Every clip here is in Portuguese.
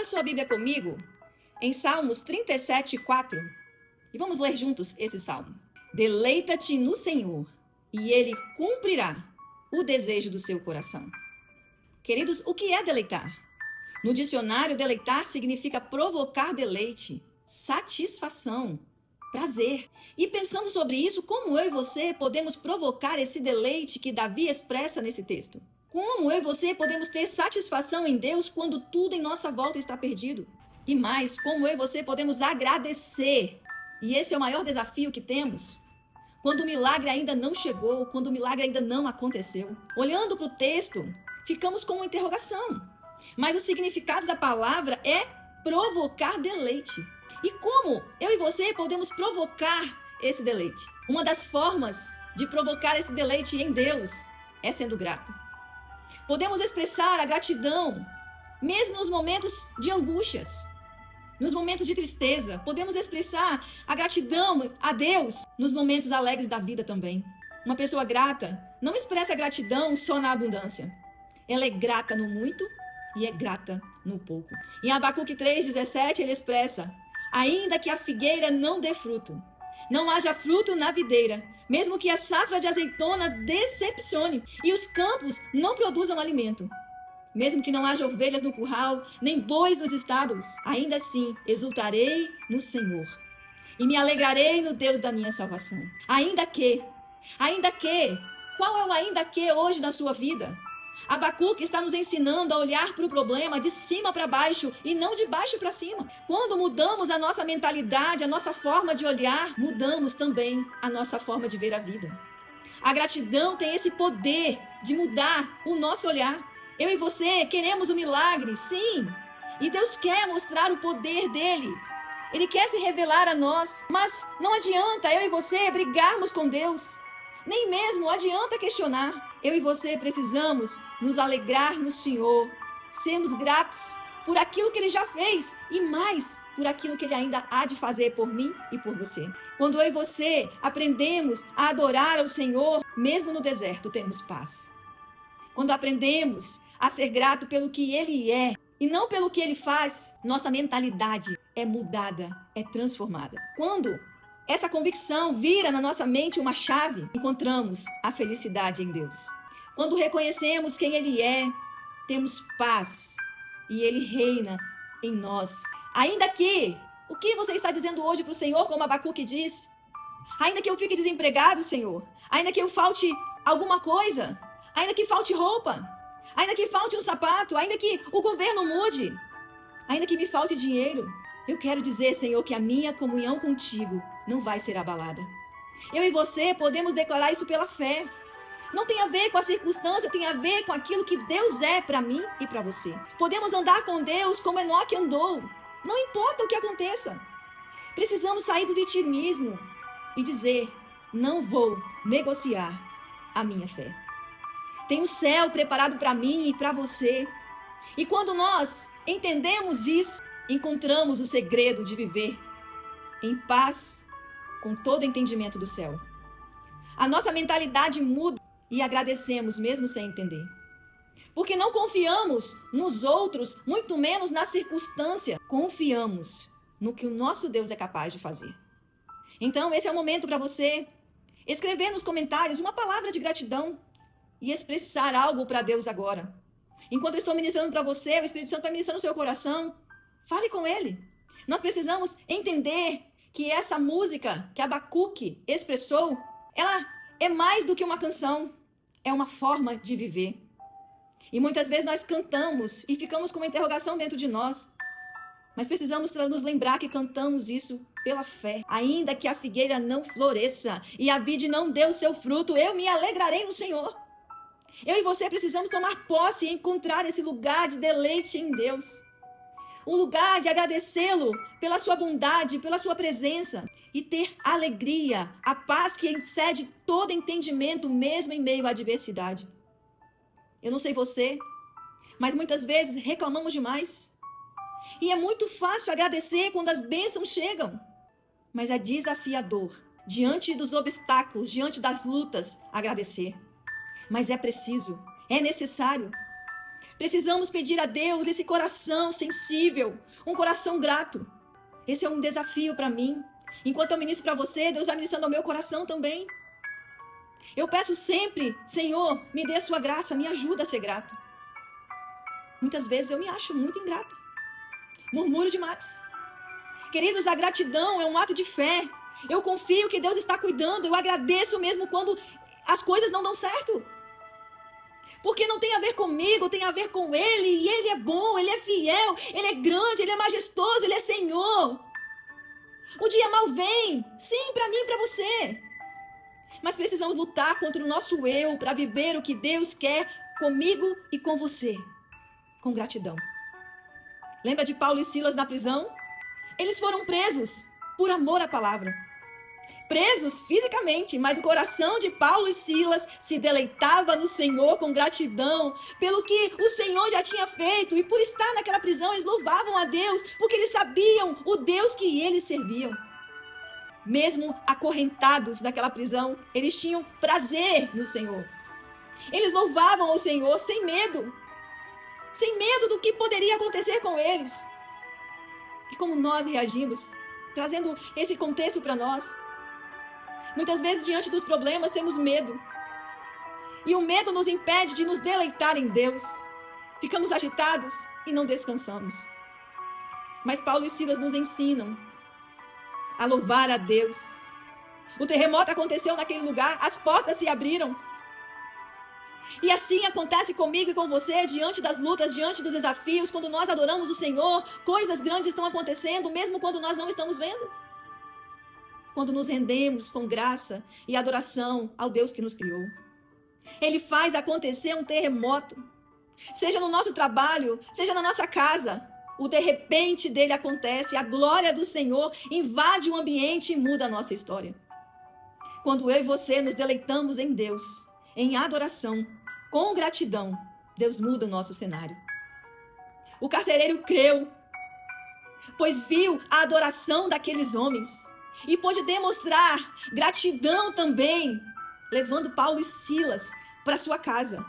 Abra sua Bíblia comigo em Salmos 37:4 e vamos ler juntos esse salmo. Deleita-te no Senhor e Ele cumprirá o desejo do seu coração. Queridos, o que é deleitar? No dicionário, deleitar significa provocar deleite, satisfação, prazer. E pensando sobre isso, como eu e você podemos provocar esse deleite que Davi expressa nesse texto? Como eu e você podemos ter satisfação em Deus quando tudo em nossa volta está perdido? E mais, como eu e você podemos agradecer? E esse é o maior desafio que temos. Quando o milagre ainda não chegou, quando o milagre ainda não aconteceu. Olhando para o texto, ficamos com uma interrogação. Mas o significado da palavra é provocar deleite. E como eu e você podemos provocar esse deleite? Uma das formas de provocar esse deleite em Deus é sendo grato. Podemos expressar a gratidão, mesmo nos momentos de angústias, nos momentos de tristeza. Podemos expressar a gratidão a Deus nos momentos alegres da vida também. Uma pessoa grata não expressa gratidão só na abundância. Ela é grata no muito e é grata no pouco. Em Abacuque 3:17 ele expressa: ainda que a figueira não dê fruto, não haja fruto na videira, mesmo que a safra de azeitona decepcione e os campos não produzam alimento, mesmo que não haja ovelhas no curral, nem bois nos estábulos, ainda assim exultarei no Senhor e me alegrarei no Deus da minha salvação. Ainda que, qual é o ainda que hoje na sua vida? Abacuque está nos ensinando a olhar para o problema de cima para baixo e não de baixo para cima. Quando mudamos a nossa mentalidade, a nossa forma de olhar, mudamos também a nossa forma de ver a vida. A gratidão tem esse poder de mudar o nosso olhar. Eu e você queremos um milagre, sim. E Deus quer mostrar o poder dele. Ele quer se revelar a nós. Mas não adianta eu e você brigarmos com Deus. Nem mesmo adianta questionar. Eu e você precisamos nos alegrar no Senhor, sermos gratos por aquilo que Ele já fez e mais por aquilo que Ele ainda há de fazer por mim e por você. Quando eu e você aprendemos a adorar ao Senhor, mesmo no deserto, temos paz. Quando aprendemos a ser grato pelo que Ele é e não pelo que Ele faz, nossa mentalidade é mudada, é transformada. Quando essa convicção vira na nossa mente uma chave, encontramos a felicidade em Deus. Quando reconhecemos quem Ele é, temos paz e Ele reina em nós. Ainda que, o que você está dizendo hoje para o Senhor, como Abacuque diz? Ainda que eu fique desempregado, Senhor, ainda que eu falte alguma coisa, ainda que falte roupa, ainda que falte um sapato, ainda que o governo mude, ainda que me falte dinheiro, eu quero dizer, Senhor, que a minha comunhão contigo não vai ser abalada. Eu e você podemos declarar isso pela fé. Não tem a ver com a circunstância, tem a ver com aquilo que Deus é para mim e para você. Podemos andar com Deus como Enoque andou. Não importa o que aconteça. Precisamos sair do vitimismo e dizer: não vou negociar a minha fé. Tem um céu preparado para mim e para você. E quando nós entendemos isso, encontramos o segredo de viver em paz com todo o entendimento do céu. A nossa mentalidade muda e agradecemos mesmo sem entender. Porque não confiamos nos outros, muito menos na circunstância. Confiamos no que o nosso Deus é capaz de fazer. Então, esse é o momento para você escrever nos comentários uma palavra de gratidão e expressar algo para Deus agora. Enquanto eu estou ministrando para você, o Espírito Santo está ministrando no seu coração. Fale com Ele. Nós precisamos entender que essa música que Abacuque expressou, ela é mais do que uma canção. É uma forma de viver. E muitas vezes nós cantamos e ficamos com uma interrogação dentro de nós. Mas precisamos nos lembrar que cantamos isso pela fé. Ainda que a figueira não floresça e a vide não dê o seu fruto, eu me alegrarei no Senhor. Eu e você precisamos tomar posse e encontrar esse lugar de deleite em Deus. Um lugar de agradecê-lo pela sua bondade, pela sua presença e ter alegria, a paz que excede todo entendimento, mesmo em meio à adversidade. Eu não sei você, mas muitas vezes reclamamos demais. E é muito fácil agradecer quando as bênçãos chegam, mas é desafiador, diante dos obstáculos, diante das lutas, agradecer. Mas é preciso, é necessário. Precisamos pedir a Deus esse coração sensível, um coração grato. Esse é um desafio para mim. Enquanto eu ministro para você, Deus vai ministrando ao meu coração também. Eu peço sempre, Senhor, me dê a sua graça, me ajuda a ser grato. Muitas vezes eu me acho muito ingrata. Murmuro demais. Queridos, a gratidão é um ato de fé. Eu confio que Deus está cuidando. Eu agradeço mesmo quando as coisas não dão certo. Porque não tem a ver comigo, tem a ver com Ele. E Ele é bom, Ele é fiel, Ele é grande, Ele é majestoso, Ele é Senhor. O dia mal vem, sim, para mim e para você. Mas precisamos lutar contra o nosso eu para viver o que Deus quer comigo e com você. Com gratidão. Lembra de Paulo e Silas na prisão? Eles foram presos por amor à palavra. Presos fisicamente, mas o coração de Paulo e Silas se deleitava no Senhor com gratidão pelo que o Senhor já tinha feito. E por estar naquela prisão, eles louvavam a Deus, porque eles sabiam o Deus que eles serviam. Mesmo acorrentados naquela prisão, eles tinham prazer no Senhor. Eles louvavam ao Senhor sem medo do que poderia acontecer com eles. E como nós reagimos, trazendo esse contexto para nós. Muitas vezes, diante dos problemas, temos medo. E o medo nos impede de nos deleitar em Deus. Ficamos agitados e não descansamos. Mas Paulo e Silas nos ensinam a louvar a Deus. O terremoto aconteceu naquele lugar, as portas se abriram. E assim acontece comigo e com você, diante das lutas, diante dos desafios, quando nós adoramos o Senhor, coisas grandes estão acontecendo, mesmo quando nós não estamos vendo. Quando nos rendemos com graça e adoração ao Deus que nos criou. Ele faz acontecer um terremoto, seja no nosso trabalho, seja na nossa casa. O de repente dele acontece, a glória do Senhor invade o ambiente e muda a nossa história. Quando eu e você nos deleitamos em Deus, em adoração, com gratidão, Deus muda o nosso cenário. O carcereiro creu, pois viu a adoração daqueles homens e pôde demonstrar gratidão também, levando Paulo e Silas para sua casa.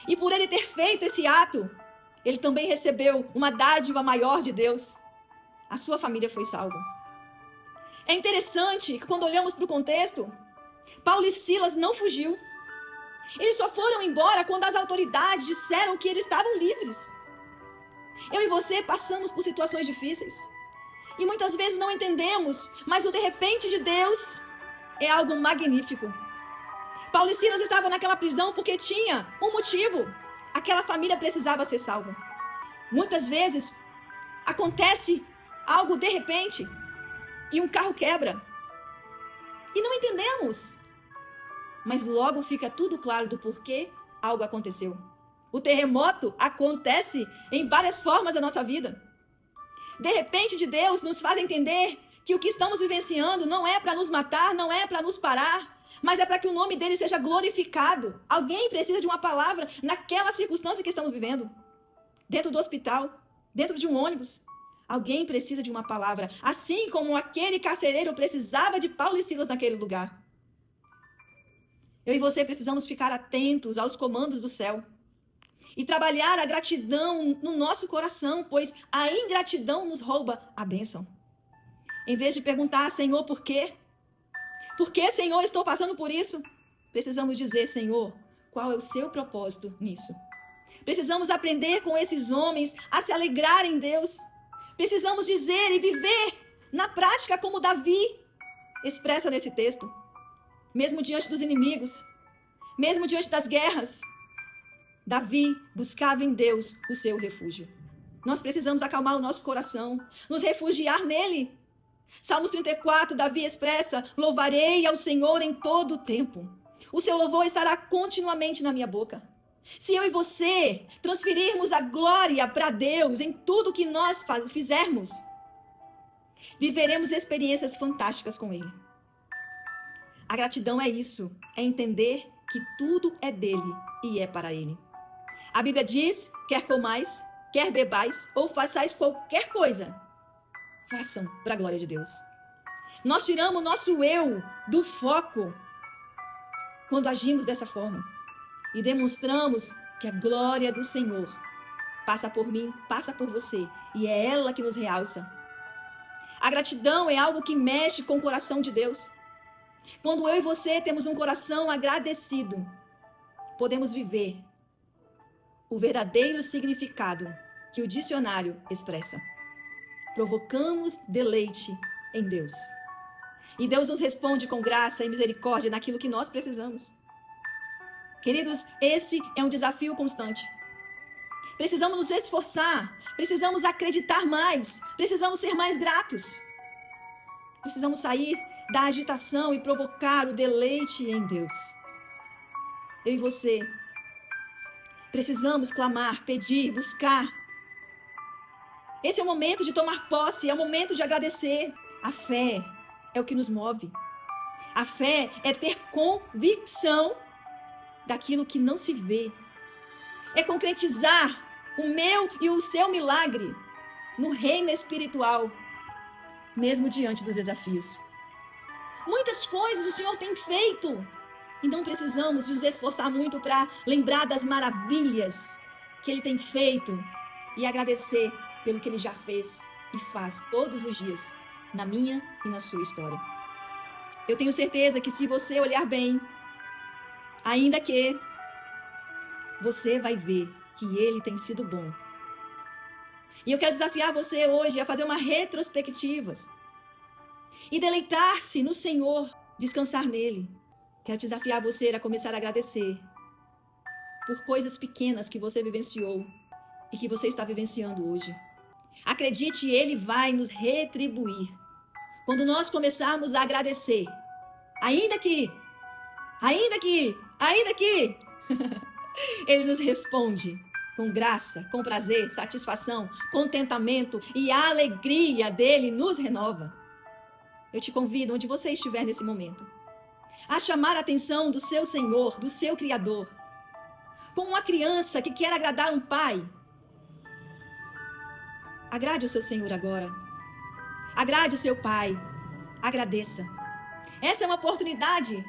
E por ele ter feito esse ato, ele também recebeu uma dádiva maior de Deus. A sua família foi salva. É interessante que quando olhamos para o contexto, Paulo e Silas não fugiu. Eles só foram embora quando as autoridades disseram que eles estavam livres. Eu e você passamos por situações difíceis. E muitas vezes não entendemos, mas o de repente de Deus é algo magnífico. Paulo e Silas estavam naquela prisão porque tinha um motivo. Aquela família precisava ser salva. Muitas vezes acontece algo de repente e um carro quebra. E não entendemos. Mas logo fica tudo claro do porquê algo aconteceu. O terremoto acontece em várias formas da nossa vida. De repente de Deus nos faz entender que o que estamos vivenciando não é para nos matar, não é para nos parar, mas é para que o nome dele seja glorificado. Alguém precisa de uma palavra naquela circunstância que estamos vivendo. Dentro do hospital, dentro de um ônibus. Alguém precisa de uma palavra, assim como aquele carcereiro precisava de Paulo e Silas naquele lugar. Eu e você precisamos ficar atentos aos comandos do céu e trabalhar a gratidão no nosso coração, pois a ingratidão nos rouba a bênção. Em vez de perguntar, Senhor, por quê? Por que, Senhor, estou passando por isso? Precisamos dizer, Senhor, qual é o seu propósito nisso? Precisamos aprender com esses homens a se alegrar em Deus. Precisamos dizer e viver na prática como Davi expressa nesse texto. Mesmo diante dos inimigos, mesmo diante das guerras, Davi buscava em Deus o seu refúgio. Nós precisamos acalmar o nosso coração, nos refugiar nele. Salmos 34, Davi expressa: louvarei ao Senhor em todo o tempo. O seu louvor estará continuamente na minha boca. Se eu e você transferirmos a glória para Deus em tudo que nós fizermos, viveremos experiências fantásticas com Ele. A gratidão é isso, é entender que tudo é dele e é para Ele. A Bíblia diz, quer comais, quer bebais ou façais qualquer coisa, façam para a glória de Deus. Nós tiramos o nosso eu do foco quando agimos dessa forma e demonstramos que a glória do Senhor passa por mim, passa por você, e é ela que nos realça. A gratidão é algo que mexe com o coração de Deus. Quando eu e você temos um coração agradecido, podemos viver o verdadeiro significado que o dicionário expressa. Provocamos deleite em Deus. E Deus nos responde com graça e misericórdia naquilo que nós precisamos. Queridos, esse é um desafio constante. Precisamos nos esforçar, precisamos acreditar mais, precisamos ser mais gratos. Precisamos sair da agitação e provocar o deleite em Deus. Eu e você precisamos clamar, pedir, buscar. Esse é o momento de tomar posse, é o momento de agradecer. A fé é o que nos move. A fé é ter convicção daquilo que não se vê. É concretizar o meu e o seu milagre no reino espiritual, mesmo diante dos desafios. Muitas coisas o Senhor tem feito e não precisamos nos esforçar muito para lembrar das maravilhas que Ele tem feito e agradecer pelo que Ele já fez e faz todos os dias na minha e na sua história. Eu tenho certeza que se você olhar bem, ainda que você vai ver que Ele tem sido bom. E eu quero desafiar você hoje a fazer uma retrospectiva e deleitar-se no Senhor, descansar nele. Quero desafiar você a começar a agradecer por coisas pequenas que você vivenciou e que você está vivenciando hoje. Acredite, Ele vai nos retribuir. Quando nós começarmos a agradecer, ainda que, Ele nos responde com graça, com prazer, satisfação, contentamento e a alegria dele nos renova. Eu te convido, onde você estiver nesse momento, a chamar a atenção do seu Senhor, do seu Criador, como uma criança que quer agradar um pai. Agrade o seu Senhor agora. Agrade o seu pai. Agradeça. Essa é uma oportunidade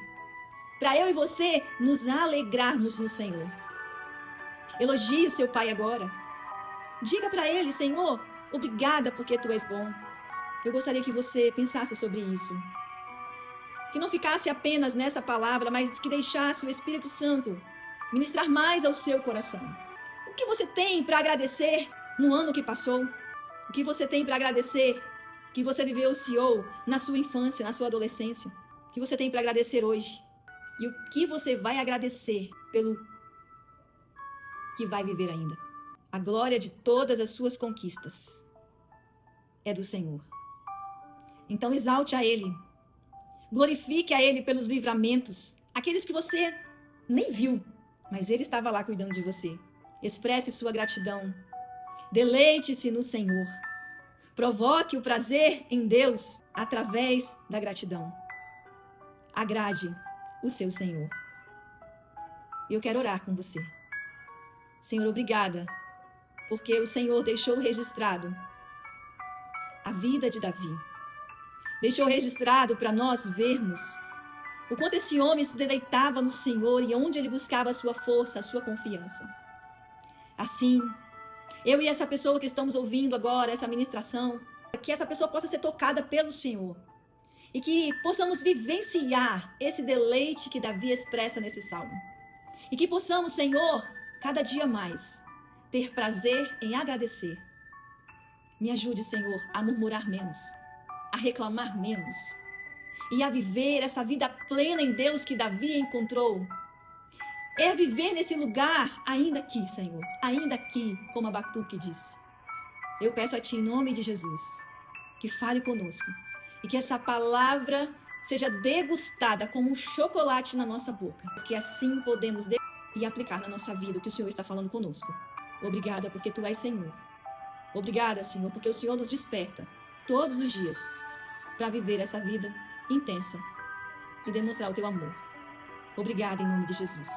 para eu e você nos alegrarmos no Senhor. Elogie o seu pai agora. Diga para ele: Senhor, obrigada porque tu és bom. Eu gostaria que você pensasse sobre isso. Que não ficasse apenas nessa palavra, mas que deixasse o Espírito Santo ministrar mais ao seu coração. O que você tem para agradecer no ano que passou? O que você tem para agradecer que você vivenciou na sua infância, na sua adolescência? O que você tem para agradecer hoje? E o que você vai agradecer pelo que vai viver ainda? A glória de todas as suas conquistas é do Senhor. Então exalte a Ele. Glorifique a Ele pelos livramentos, aqueles que você nem viu, mas Ele estava lá cuidando de você. Expresse sua gratidão. Deleite-se no Senhor. Provoque o prazer em Deus através da gratidão. Agrade o seu Senhor. Eu quero orar com você. Senhor, obrigada, porque o Senhor deixou registrado a vida de Davi. Deixou registrado para nós vermos o quanto esse homem se deleitava no Senhor e onde ele buscava a sua força, a sua confiança. Assim, eu e essa pessoa que estamos ouvindo agora, essa ministração, que essa pessoa possa ser tocada pelo Senhor. E que possamos vivenciar esse deleite que Davi expressa nesse salmo. E que possamos, Senhor, cada dia mais, ter prazer em agradecer. Me ajude, Senhor, a murmurar menos, a reclamar menos e a viver essa vida plena em Deus que Davi encontrou. É viver nesse lugar ainda aqui, Senhor, ainda aqui, como Abacuque disse. Eu peço a Ti, em nome de Jesus, que fale conosco e que essa palavra seja degustada como um chocolate na nossa boca, porque assim podemos e aplicar na nossa vida o que o Senhor está falando conosco. Obrigada porque Tu és Senhor. Obrigada, Senhor, porque o Senhor nos desperta todos os dias para viver essa vida intensa e demonstrar o Teu amor. Obrigada em nome de Jesus.